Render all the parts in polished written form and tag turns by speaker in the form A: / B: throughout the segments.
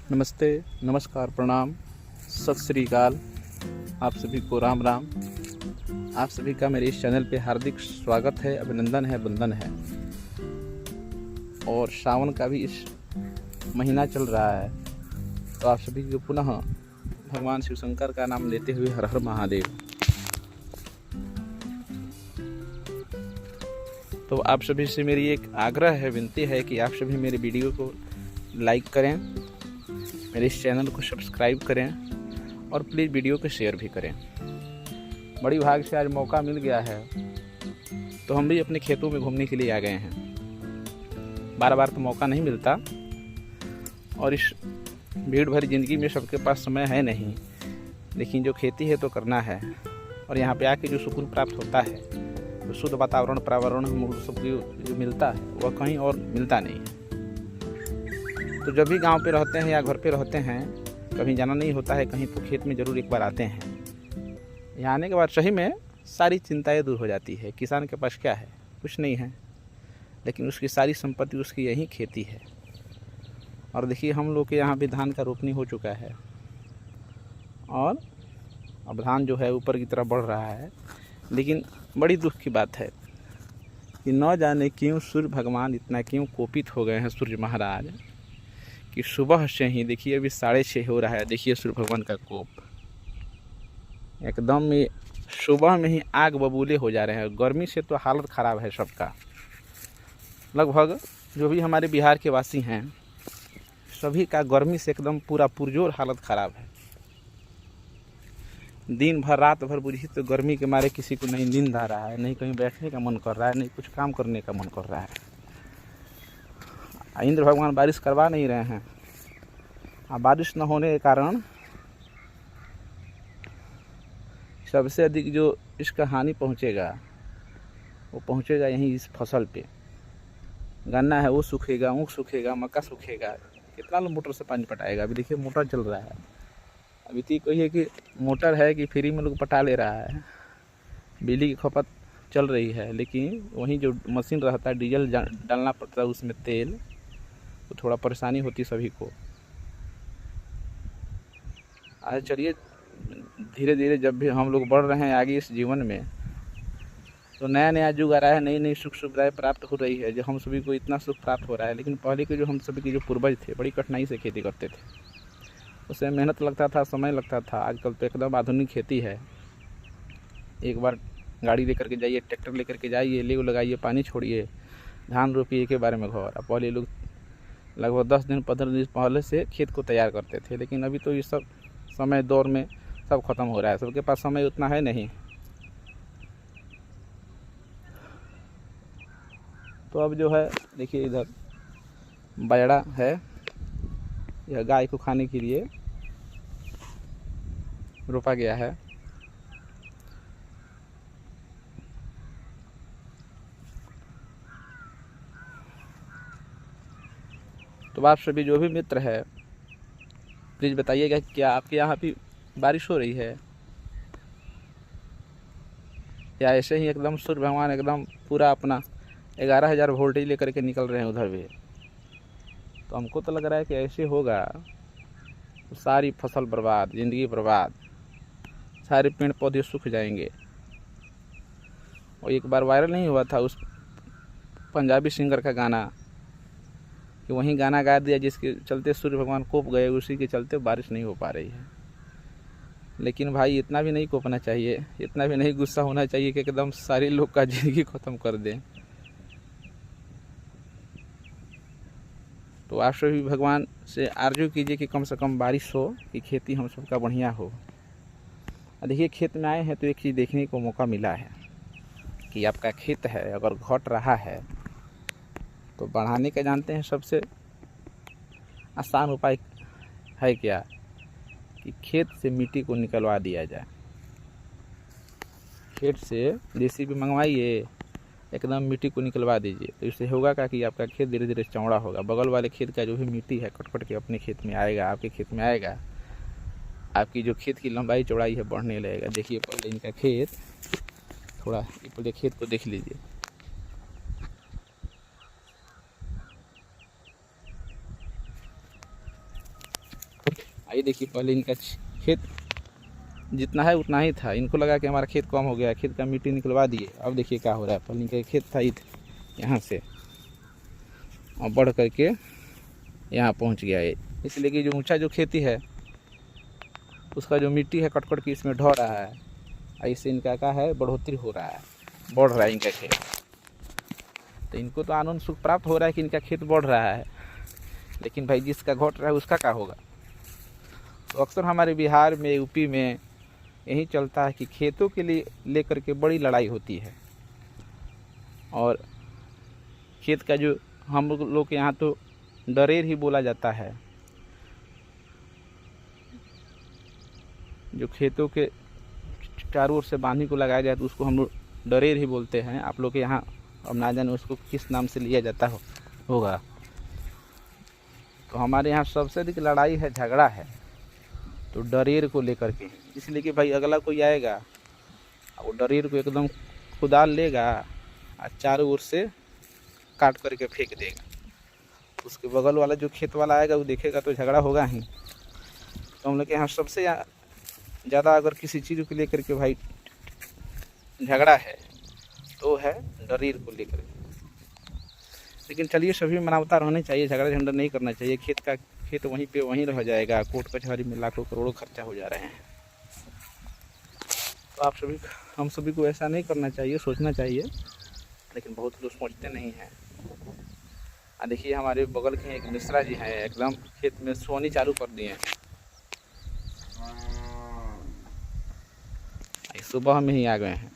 A: नमस्ते, नमस्कार, प्रणाम, सत श्री अकाल। आप सभी को राम राम। आप सभी का मेरे इस चैनल पे हार्दिक स्वागत है, अभिनंदन है, वंदन है। और सावन का भी इस महीना चल रहा है, तो आप सभी को पुनः भगवान शिव शंकर का नाम लेते हुए हर हर महादेव। तो आप सभी से मेरी एक आग्रह है, विनती है कि आप सभी मेरे वीडियो को लाइक करें, मेरे इस चैनल को सब्सक्राइब करें और प्लीज़ वीडियो को शेयर भी करें। बड़ी भाग से आज मौका मिल गया है, तो हम भी अपने खेतों में घूमने के लिए आ गए हैं। बार बार तो मौका नहीं मिलता और इस भीड़ भरी ज़िंदगी में सबके पास समय है नहीं, लेकिन जो खेती है तो करना है। और यहाँ पे आके जो सुकून प्राप्त होता है, जो शुद्ध वातावरण पर्यावरण हम सबको जो मिलता है वह कहीं और मिलता नहीं है। तो जब भी गांव पे रहते हैं या घर पे रहते हैं, कहीं जाना नहीं होता है कहीं, तो खेत में ज़रूर एक बार आते हैं। यहाँ आने के बाद सही में सारी चिंताएं दूर हो जाती है। किसान के पास क्या है? कुछ नहीं है, लेकिन उसकी सारी संपत्ति उसकी यही खेती है। और देखिए, हम लोग के यहाँ भी धान का रोपनी हो चुका है और अब धान जो है ऊपर की तरफ बढ़ रहा है। लेकिन बड़ी दुख की बात है कि न जाने क्यों सूर्य भगवान इतना क्यों कोपित हो गए हैं, सूर्य महाराज, कि सुबह से ही देखिए अभी 6:30 हो रहा है। देखिए सूर्य भगवान का कोप एकदम ये सुबह में ही आग बबूले हो जा रहे हैं। गर्मी से तो हालत ख़राब है सबका। लगभग जो भी हमारे बिहार के वासी हैं, सभी का गर्मी से एकदम पूरा पुरजोर हालत ख़राब है। दिन भर रात भर बुझी तो गर्मी के मारे किसी को नहीं नींद आ रहा है, नहीं कहीं बैठने का मन कर रहा है, नहीं कुछ काम करने का मन कर रहा है। इंद्र भगवान बारिश करवा नहीं रहे हैं। बारिश न होने के कारण सबसे अधिक जो इसका हानि पहुंचेगा वो पहुंचेगा यहीं इस फसल पे। गन्ना है वो सूखेगा, ऊख सूखेगा, मक्का सूखेगा। कितना लोग मोटर से पानी पटाएगा? अभी देखिए मोटर चल रहा है। अभी तो कोई है कि मोटर है कि फ्री में लोग पटा ले रहा है, बिजली की खपत चल रही है। लेकिन वहीं जो मशीन रहता है, डीजल डालना पड़ता है उसमें तेल, तो थोड़ा परेशानी होती सभी को। आज चलिए धीरे धीरे जब भी हम लोग बढ़ रहे हैं आगे इस जीवन में, तो नया नया युग आ रहा है, नई नई सुख सुविधाएं प्राप्त हो रही है, जो हम सभी को इतना सुख प्राप्त हो रहा है। लेकिन पहले के जो हम सभी के जो पूर्वज थे, बड़ी कठिनाई से खेती करते थे। उसमें मेहनत लगता था, समय लगता था। आजकल तो एकदम आधुनिक खेती है। एक बार गाड़ी लेकर के जाइए, ट्रैक्टर लेकर के जाइए, लेव लगाइए, पानी छोड़िए, धान रोपिए के बारे में घर। अब पहले लोग लगभग 10 दिन 15 दिन पहले से खेत को तैयार करते थे। लेकिन अभी तो ये सब समय दौर में सब खत्म हो रहा है, सबके पास समय उतना है नहीं। तो अब जो है देखिए, इधर बाजरा है, यह गाय को खाने के लिए रोपा गया है। तो आप सभी जो भी मित्र है, प्लीज़ बताइएगा क्या आपके यहाँ भी बारिश हो रही है, या ऐसे ही एकदम सूर्य भगवान एकदम पूरा अपना 11,000 वोल्टेज लेकर के निकल रहे हैं उधर भी। तो हमको तो लग रहा है कि ऐसे होगा तो सारी फसल बर्बाद, ज़िंदगी बर्बाद, सारे पेड़ पौधे सूख जाएंगे। और एक बार वायरल नहीं हुआ था उस पंजाबी सिंगर का गाना, कि वहीं गाना गा दिया जिसके चलते सूर्य भगवान कोप गए, उसी के चलते बारिश नहीं हो पा रही है। लेकिन भाई इतना भी नहीं कोपना चाहिए, इतना भी नहीं गुस्सा होना चाहिए कि एकदम सारे लोग का ज़िंदगी ख़त्म कर दें। तो आप सभी भगवान से आरजू कीजिए कि कम से कम बारिश हो, कि खेती हम सबका बढ़िया हो। देखिए खेत में आए हैं तो एक चीज़ देखने को मौका मिला है कि आपका खेत है अगर घट रहा है तो बढ़ाने का जानते हैं सबसे आसान उपाय है क्या? कि खेत से मिट्टी को निकलवा दिया जाए। खेत से जेसीबी मंगवाइए, एकदम मिट्टी को निकलवा दीजिए। तो इससे होगा क्या कि आपका खेत धीरे धीरे चौड़ा होगा। बगल वाले खेत का जो भी मिट्टी है कट कट के अपने खेत में आएगा, आपके खेत में आएगा। आपकी जो खेत की लंबाई चौड़ाई है बढ़ने लगेगा। देखिए पहले इनका खेत, थोड़ा पहले खेत को देख लीजिए। ये देखिए पहले इनका खेत जितना है उतना ही था, इनको लगा कि हमारा खेत कम हो गया, खेत का मिट्टी निकलवा दिए। अब देखिए क्या हो रहा है, पहले इनका खेत था यहाँ से और बढ़ करके यहाँ पहुँच गया है। इसलिए कि जो ऊंचा जो खेती है उसका जो मिट्टी है कट के इसमें ढह रहा है, ऐसे इनका क्या है बढ़ोतरी हो रहा है, बढ़ रहा है इनका खेत। तो इनको तो आनंद सुख प्राप्त हो रहा है कि इनका खेत बढ़ रहा है, लेकिन भाई जिसका घट रहा है उसका क्या होगा। तो अक्सर हमारे बिहार में, यूपी में यही चलता है कि खेतों के लिए लेकर के बड़ी लड़ाई होती है। और खेत का जो हम लोग के यहाँ तो डरेर ही बोला जाता है, जो खेतों के चारों ओर से बांधी को लगाया जाए तो उसको हम लोग डरेर ही बोलते हैं। आप लोग के यहाँ अब ना जाने उसको किस नाम से लिया जाता होगा। तो हमारे यहाँ सबसे अधिक लड़ाई है, झगड़ा है तो डरेर को लेकर के। इसलिए कि भाई अगला कोई आएगा वो डरेर को एकदम खुदाल लेगा और चारों ओर से काट करके फेंक देगा। उसके बगल वाला जो खेत वाला आएगा वो देखेगा तो झगड़ा होगा ही। तो हम लोग के यहाँ सबसे ज़्यादा अगर किसी चीज़ को लेकर के भाई झगड़ा है तो है डरेर को लेकर के। लेकिन चलिए सभी मानवता रहनी चाहिए, झगड़ा झंडा नहीं करना चाहिए। खेत वहीं पे वहीं रह जाएगा, कोर्ट कचहरी में लाखों करोड़ों खर्चा हो जा रहे हैं। तो हम सभी को ऐसा नहीं करना चाहिए, सोचना चाहिए, लेकिन बहुत लोग सोचते नहीं हैं। देखिए हमारे बगल के एक मिश्रा जी हैं, एकदम खेत में सोनी चालू कर दिए हैं, सुबह में ही आ गए हैं।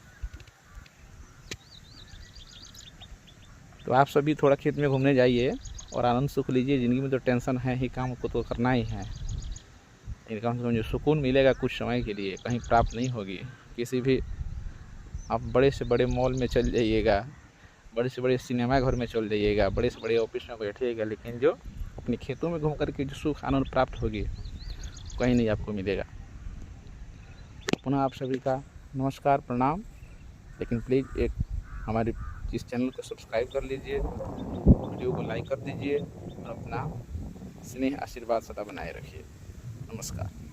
A: तो आप सभी थोड़ा खेत में घूमने जाइए और आनंद सुख लीजिए। ज़िंदगी में तो टेंशन है ही, काम को तो करना ही है, लेकिन कम से कम जो सुकून मिलेगा कुछ समय के लिए कहीं प्राप्त नहीं होगी। किसी भी आप बड़े से बड़े मॉल में चल जाइएगा, बड़े से बड़े सिनेमा घर में चल जाइएगा, बड़े से बड़े ऑफिस में बैठिएगा, लेकिन जो अपने खेतों में घूम करके जो सुख आनंद प्राप्त होगी कहीं नहीं आपको मिलेगा। पुनः आप सभी का नमस्कार, प्रणाम। लेकिन प्लीज़ एक हमारे इस चैनल को सब्सक्राइब कर लीजिए, वीडियो को लाइक कर दीजिए और अपना स्नेह आशीर्वाद सदा बनाए रखिए। नमस्कार।